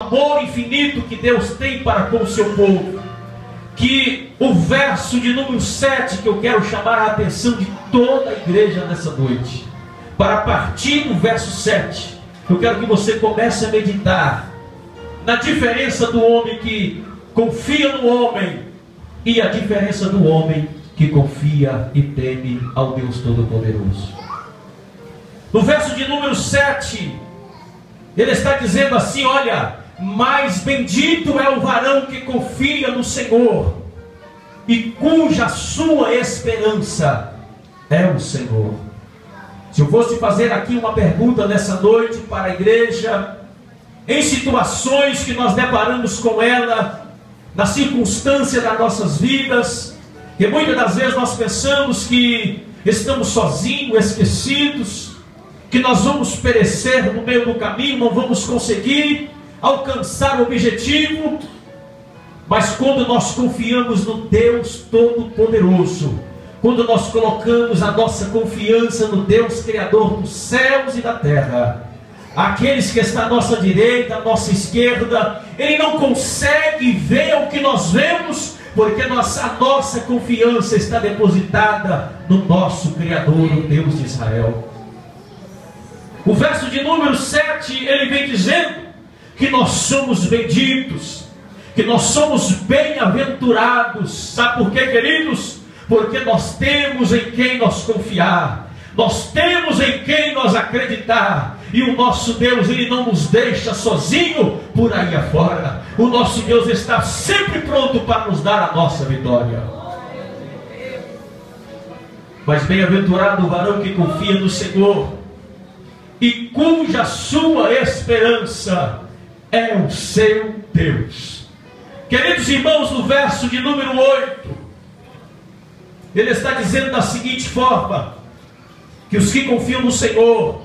amor infinito que Deus tem para com o seu povo, que o verso de número 7, que eu quero chamar a atenção de toda a igreja nessa noite, para partir do verso 7, eu quero que você comece a meditar na diferença do homem que confia no homem e a diferença do homem que confia e teme ao Deus Todo-Poderoso. No verso de número 7, ele está dizendo assim: olha, mais bendito é o varão que confia no Senhor e cuja sua esperança é o Senhor. Se eu fosse fazer aqui uma pergunta nessa noite para a igreja, em situações que nós deparamos com ela, na circunstância das nossas vidas, que muitas das vezes nós pensamos que estamos sozinhos, esquecidos, que nós vamos perecer no meio do caminho, não vamos conseguir alcançar o objetivo. Mas quando nós confiamos no Deus Todo-Poderoso, quando nós colocamos a nossa confiança no Deus Criador dos céus e da terra, aqueles que estão à nossa direita, à nossa esquerda, Ele não consegue ver o que nós vemos, porque a nossa confiança está depositada no nosso Criador, o Deus de Israel. O verso de número 7, ele vem dizendo que nós somos benditos, que nós somos bem-aventurados. Sabe por quê, queridos? Porque nós temos em quem nós confiar, nós temos em quem nós acreditar, e o nosso Deus, Ele não nos deixa sozinho por aí afora. O nosso Deus está sempre pronto para nos dar a nossa vitória. Mas bem-aventurado o varão que confia no Senhor e cuja sua esperança é o seu Deus. Queridos irmãos, no verso de número 8, ele está dizendo da seguinte forma: que os que confiam no Senhor,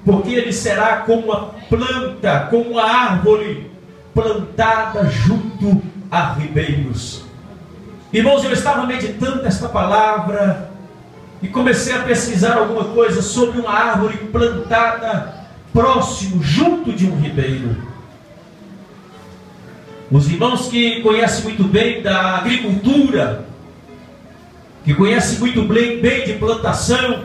porque Ele será como uma planta, como uma árvore plantada junto a ribeiros. Irmãos, eu estava meditando nesta palavra e comecei a pesquisar alguma coisa sobre uma árvore plantada próximo, junto de um ribeiro. Os irmãos que conhecem muito bem da agricultura, que conhecem muito bem de plantação,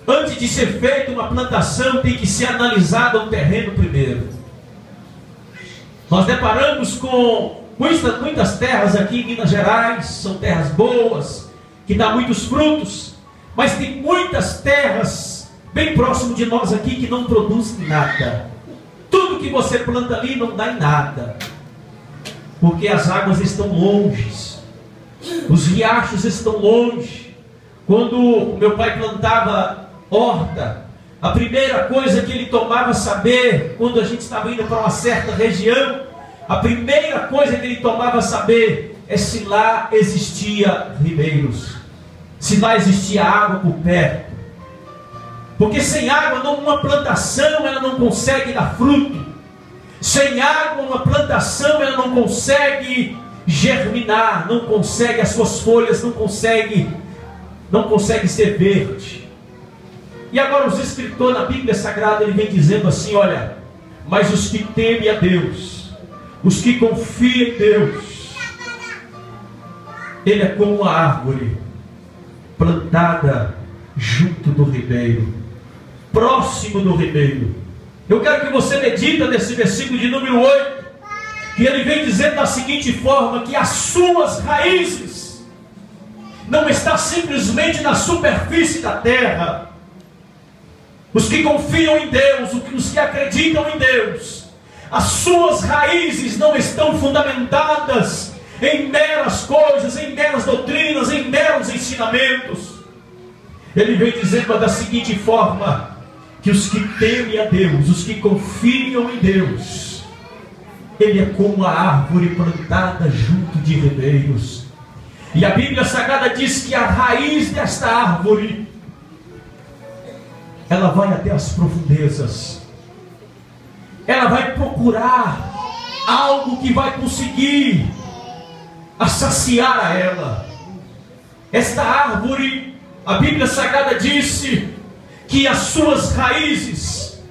antes de ser feita uma plantação, tem que ser analisado o terreno primeiro. Nós deparamos com muitas terras aqui em Minas Gerais, são terras boas, que dão muitos frutos, mas tem muitas terras bem próximo de nós aqui que não produzem nada. Tudo que você planta ali não dá em nada, porque as águas estão longe, os riachos estão longe. Quando meu pai plantava horta, a primeira coisa que ele tomava saber, quando a gente estava indo para uma certa região, a primeira coisa que ele tomava saber é se lá existia ribeiros, se lá existia água por perto. Porque sem água, uma plantação ela não consegue dar fruto. Sem água, uma plantação ela não consegue germinar, não consegue, as suas folhas não consegue ser verde. E agora os escritores na Bíblia Sagrada, ele vem dizendo assim: olha, mas os que temem a Deus, os que confiam em Deus, Ele é como uma árvore plantada junto do ribeiro, próximo do ribeiro. Eu quero que você medita nesse versículo de número 8, que ele vem dizendo da seguinte forma: que as suas raízes não estão simplesmente na superfície da terra. Os que confiam em Deus, os que acreditam em Deus, as suas raízes não estão fundamentadas em meras coisas, em meras doutrinas, em meros ensinamentos. Ele vem dizendo da seguinte forma: que os que temem a Deus, os que confiam em Deus, Ele é como a árvore plantada junto de ribeiros. E a Bíblia Sagrada diz que a raiz desta árvore, ela vai até as profundezas. Ela vai procurar algo que vai conseguir saciar a ela. Esta árvore, a Bíblia Sagrada disse que as suas raízes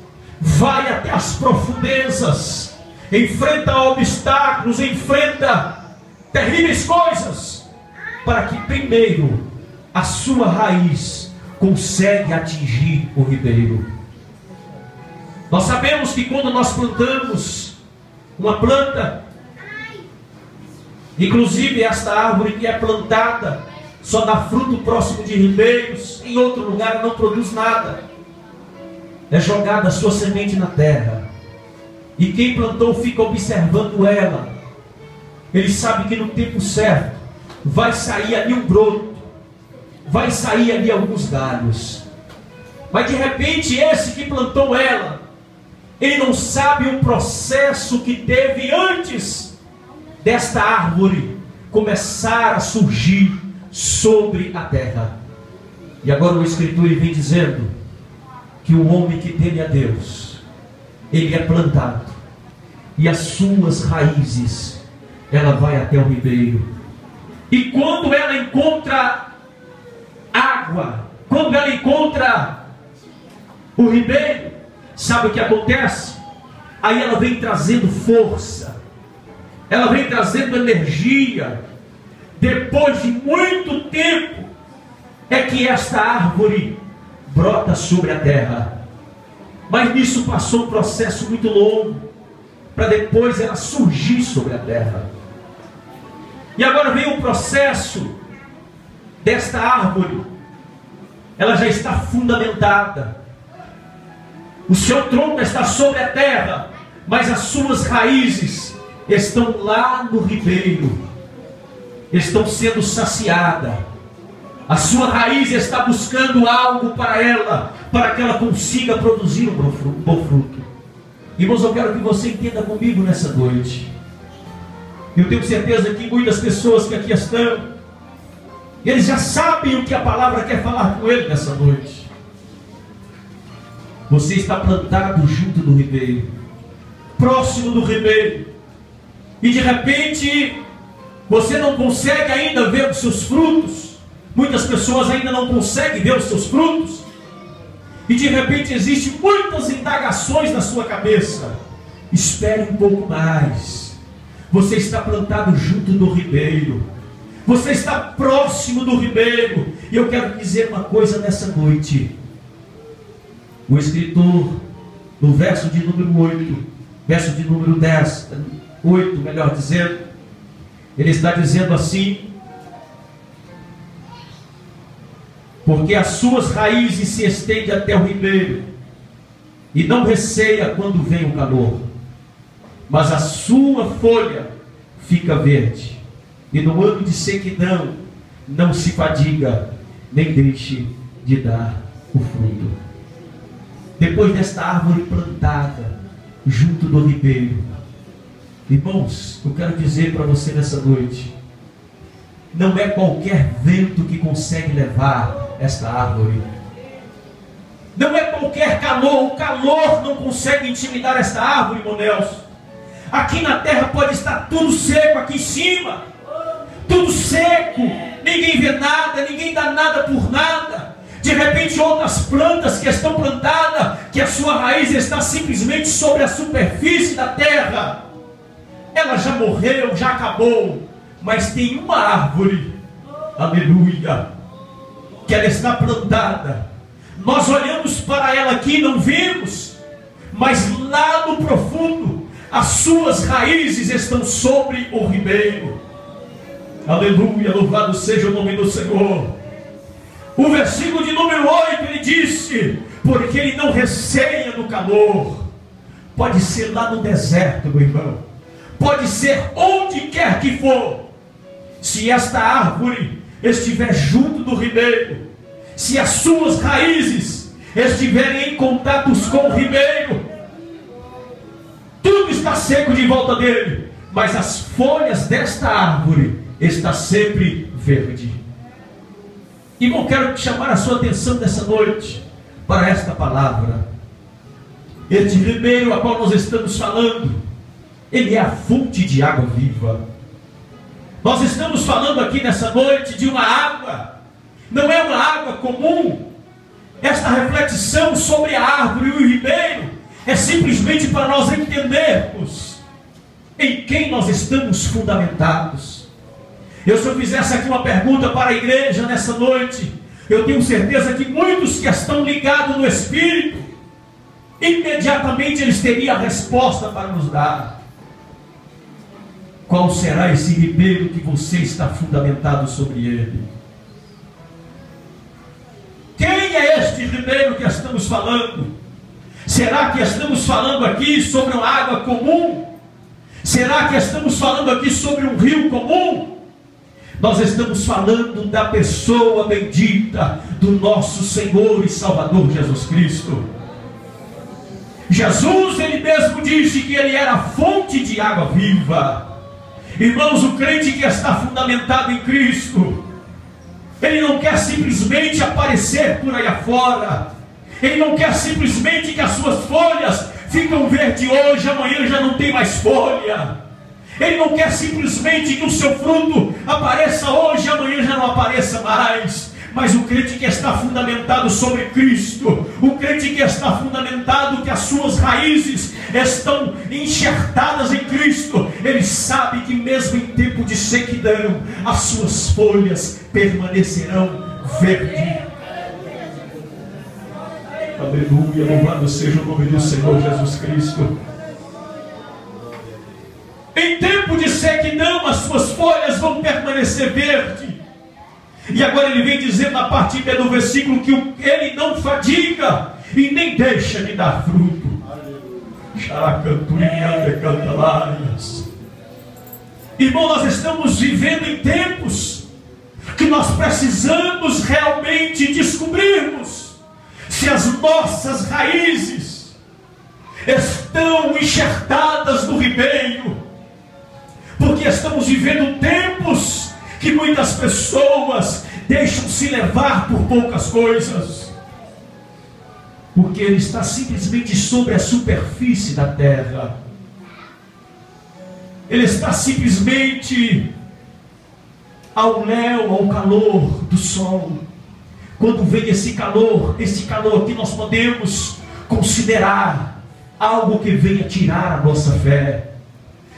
vai até as profundezas, enfrenta obstáculos, enfrenta terríveis coisas, para que primeiro a sua raiz consegue atingir o ribeiro. Nós sabemos que quando nós plantamos uma planta, inclusive esta árvore que é plantada, só dá fruto próximo de ribeiros, em outro lugar não produz nada. É jogada a sua semente na terra, e quem plantou fica observando ela. Ele sabe que no tempo certo vai sair ali um broto, vai sair ali alguns galhos, mas de repente esse que plantou ela, ele não sabe o processo que teve antes desta árvore começar a surgir sobre a terra. E agora o Escritor vem dizendo que o homem que teme a Deus, ele é plantado, e as suas raízes, ela vai até o ribeiro. E quando ela encontra água, quando ela encontra o ribeiro, sabe o que acontece? Aí ela vem trazendo força, ela vem trazendo energia. Depois de muito tempo, é que esta árvore brota sobre a terra. Mas nisso passou um processo muito longo, para depois ela surgir sobre a terra. E agora vem o processo desta árvore. Ela já está fundamentada, o seu tronco está sobre a terra, mas as suas raízes estão lá no ribeiro, estão sendo saciadas. A sua raiz está buscando algo para ela, para que ela consiga produzir um bom fruto. Irmãos, eu quero que você entenda comigo nessa noite. Eu tenho certeza que muitas pessoas que aqui estão, eles já sabem o que a palavra quer falar com ele nessa noite. Você está plantado junto do ribeiro, próximo do ribeiro, e de repente você não consegue ainda ver os seus frutos. Muitas pessoas ainda não conseguem ver os seus frutos, e de repente existem muitas indagações na sua cabeça. Espere um pouco mais. Você está plantado junto do ribeiro, você está próximo do ribeiro. E eu quero dizer uma coisa nessa noite. O escritor, no verso de número 8, verso de número 10, 8, melhor dizendo, ele está dizendo assim: porque as suas raízes se estendem até o ribeiro, e não receia quando vem o calor, mas a sua folha fica verde, e no ano de sequidão não se fadiga, nem deixe de dar o fruto. Depois desta árvore plantada junto do ribeiro, irmãos, eu quero dizer para você nessa noite, não é qualquer vento que consegue levar esta árvore, não é qualquer calor, o calor não consegue intimidar esta árvore, irmão Nelson. Aqui na terra pode estar tudo seco, aqui em cima, tudo seco, ninguém vê nada, ninguém dá nada por nada. De repente outras plantas que estão plantadas, que a sua raiz está simplesmente sobre a superfície da terra, ela já morreu, já acabou. Mas tem uma árvore, aleluia, que ela está plantada. Nós olhamos para ela aqui e não vimos, mas lá no profundo, as suas raízes estão sobre o ribeiro. Aleluia, louvado seja o nome do Senhor. O versículo de número 8, ele disse: porque ele não receia no calor. Pode ser lá no deserto, meu irmão, pode ser onde quer que for. Se esta árvore estiver junto do ribeiro, se as suas raízes estiverem em contatos com o ribeiro, tudo está seco de volta dele, mas as folhas desta árvore estão sempre verdes. Irmão, quero chamar a sua atenção nessa noite para esta palavra. Este ribeiro a qual nós estamos falando, ele é a fonte de água viva. Nós estamos falando aqui nessa noite de uma água, não é uma água comum. Esta reflexão sobre a árvore e o ribeiro é simplesmente para nós entendermos em quem nós estamos fundamentados. Se eu fizesse aqui uma pergunta para a igreja nessa noite, eu tenho certeza que muitos que estão ligados no Espírito, imediatamente eles teriam a resposta para nos dar. Qual será esse ribeiro que você está fundamentado sobre ele? Quem é este ribeiro que estamos falando? Será que estamos falando aqui sobre uma água comum? Será que estamos falando aqui sobre um rio comum? Nós estamos falando da pessoa bendita do nosso Senhor e Salvador Jesus Cristo. Jesus, ele mesmo disse que ele era a fonte de água viva. Irmãos, o crente que está fundamentado em Cristo, ele não quer simplesmente aparecer por aí afora. Ele não quer simplesmente que as suas folhas ficam verdes hoje, amanhã já não tem mais folha. Ele não quer simplesmente que o seu fruto apareça hoje, amanhã já não apareça mais. Mas o crente que está fundamentado sobre Cristo, o crente que está fundamentado, que as suas raízes estão enxertadas em Cristo, ele sabe que mesmo em tempo de sequidão, as suas folhas permanecerão verdes. Aleluia, louvado seja o nome do Senhor Jesus Cristo. Em tempo de sequidão, as suas folhas vão permanecer verdes. E agora ele vem dizendo na parte B do versículo que ele não fadiga e nem deixa de dar fruto. Irmão, nós estamos vivendo em tempos que nós precisamos realmente descobrirmos se as nossas raízes estão enxertadas no ribeiro, porque estamos vivendo tempos que muitas pessoas deixam se levar por poucas coisas, porque ele está simplesmente sobre a superfície da terra, ele está simplesmente ao léu, ao calor do sol. Quando vem esse calor que nós podemos considerar algo que venha tirar a nossa fé.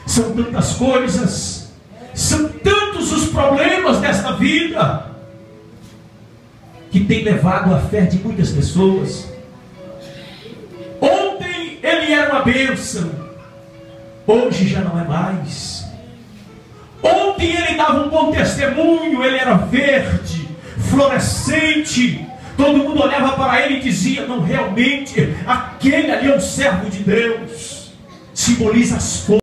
São tantas coisas, são tantos os problemas desta vida que tem levado a fé de muitas pessoas. Ontem ele era uma bênção, hoje já não é mais. Ontem ele dava um bom testemunho, ele era verde, florescente, todo mundo olhava para ele e dizia: não, realmente aquele ali é um servo de Deus. Simboliza as